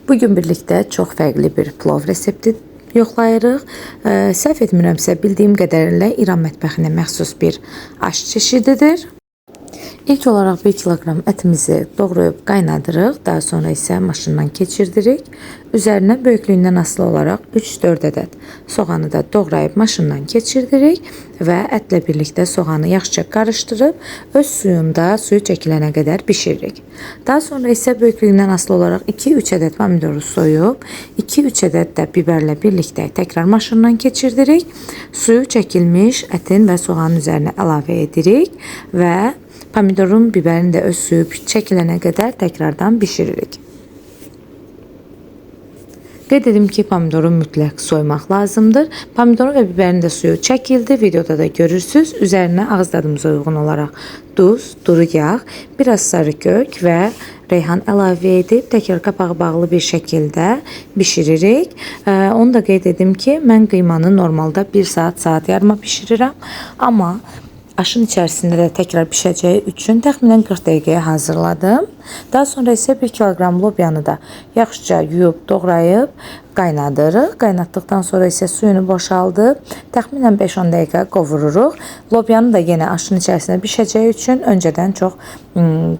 Bugün birlikte çox fərqli bir plov resepti yoxlayırıq. Səhv etmirəmsə, bildiyim qədərilə İran mətbəxinə məxsus bir aş çeşididir. İlk olaraq 1 kilogram ətimizi doğrayıb qaynadırıq. Daha sonra isə maşından keçirdirik. Üzərinə böyüklüyündən asılı olaraq 3-4 ədəd soğanı da doğrayıb maşından keçirdirik və ətlə birlikdə soğanı yaxşıca qarışdırıb öz suyunda suyu çəkilənə qədər bişiririk. Daha sonra isə böyüklüyündən asılı olaraq 2-3 ədəd pomidoru soyub 2-3 ədəd də biberlə birlikdə təkrar maşından keçirdirik. Suyu çəkilmiş ətin və soğanın üzərinə əlavə edirik və pomidorun, biberin də öz suyu çəkilənə qədər təkrardan bişiririk. Qeyd edim ki, pomidoru mütləq soymaq lazımdır. Pomidorun və biberin də suyu çəkildi. Videoda da görürsünüz. Üzərinə ağız tadımıza uyğun olaraq duz, duru yağ, biraz sarı kök və reyhan əlavə edib təkrar qapağı bağlı bir şəkildə bişiririk. Onu da qeyd edim ki, mən qıymanı normalda 1 saat yarıma bişirirəm. Amma aşın içərisində də təkrar pişəcəyi üçün təxminən 40 dəqiqəyə hazırladım. Daha sonra isə 1 kilogram lobyanı da yaxşıca yuyub, doğrayıb qaynadırıq. Qaynatdıqdan sonra isə suyunu boşaldıb təxminən 5-10 dəqiqə qovururuq. Lobyanı da yenə aşın içərisində bişəcəyi üçün öncədən çox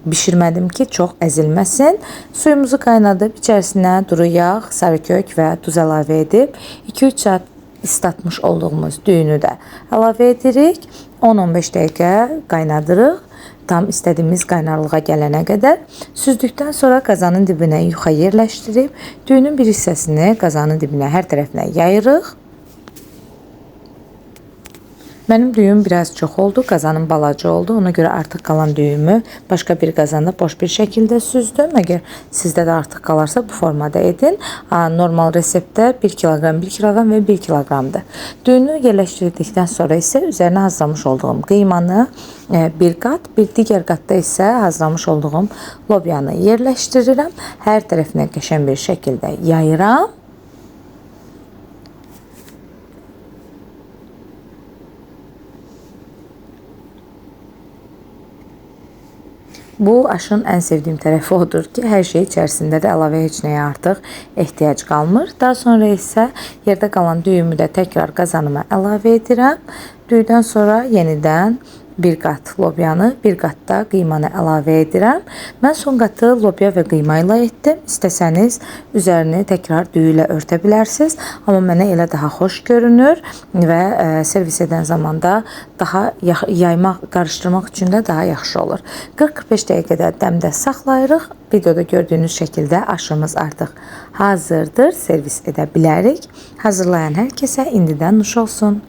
bişirmədim ki, çox əzilməsin. Suyumuzu qaynadıb içərisinə duru yağ, sarı kök və duz əlavə edib 2-3 saat islatmış olduğumuz düyünü də əlavə edirik. 10-15 dəqiqə qaynadırıq. Tam istədiyimiz qaynarlığa gələnə qədər. Süzdükdən sonra qazanın dibinə yuxa yerləşdirib, düyünün bir hissəsini qazanın dibinə hər tərəfinə yayırıq. Mənim düyüm biraz çox oldu, qazanım balaca oldu. Ona görə artıq qalan düyümü başqa bir qazanda boş bir şəkildə süzdüm. Əgər sizdə də artıq qalarsa bu formada edin. Normal reseptdə 1 kilogram, 1 kilogram və 1 kiloqramdır. Düyünü yerləşdirdikdən sonra isə üzərinə hazırlamış olduğum qıymanı bir qat, bir digər qatda isə hazırlamış olduğum lobyanı yerləşdirirəm. Hər tərəfinə qəşəng bir şəkildə yayıram. Bu aşın ən sevdiyim tərəfi odur ki, hər şey içərisində də əlavə heç nəyə artıq ehtiyac qalmır. Daha sonra isə yerdə qalan düyümü də təkrar qazanıma əlavə edirəm. Düyüdən sonra yenidən bir qat lobyanı, bir qat da qıymanı əlavə edirəm. Mən son qatı lobya və qıyma ilə etdim. İstəsəniz üzərini təkrar düyü ilə örtə bilərsiniz. Amma mənə elə daha xoş görünür və servis edən zamanda daha yaymaq, qarışdırmaq üçün də daha yaxşı olur. 40-45 dəqiqədə dəmdə saxlayırıq. Videoda gördüyünüz şəkildə aşımız artıq hazırdır. Servis edə bilərik. Hazırlayan hər kəsə indidən nuş olsun.